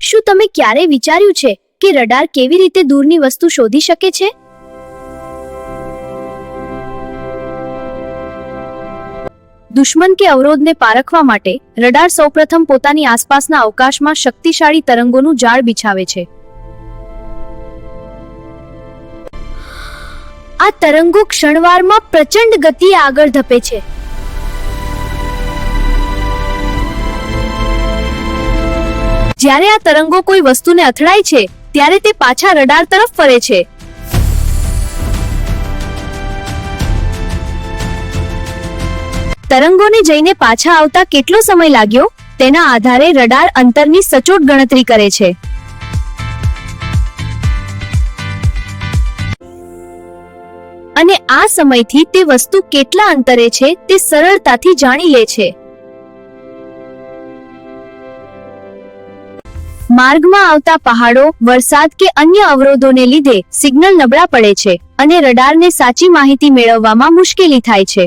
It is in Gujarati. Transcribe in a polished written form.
શું તમે ક્યારેય વિચાર્યું છે કે રડાર કેવી રીતે દૂરની વસ્તુ શોધી શકે છે? દુશ્મન કે અવરોધને પારખવા માટે રડાર સૌપ્રથમ પોતાની આસપાસના અવકાશમાં શક્તિશાળી તરંગોનું જાળ બિછાવે છે. આ તરંગો ક્ષણવારમાં પ્રચંડ ગતિએ આગળ ધપે છે. જ્યારે આ તરંગો કોઈ વસ્તુને અથડાય છે ત્યારે તે પાછા રડાર તરફ ફરે છે. તરંગોને જઈને પાછા આવતા કેટલો સમય લાગ્યો તેના આધારે રડાર અંતરની સચોટ ગણતરી કરે છે. અને આ સમયથી તે વસ્તુ કેટલા અંતરે છે તે સરળતાથી જાણી લે છે. માર્ગમાં આવતા પહાડો, વરસાદ કે અન્ય અવરોધોને લીધે સિગ્નલ નબળા પડે છે અને રડારને સાચી માહિતી મેળવવામાં મુશ્કેલી થાય છે.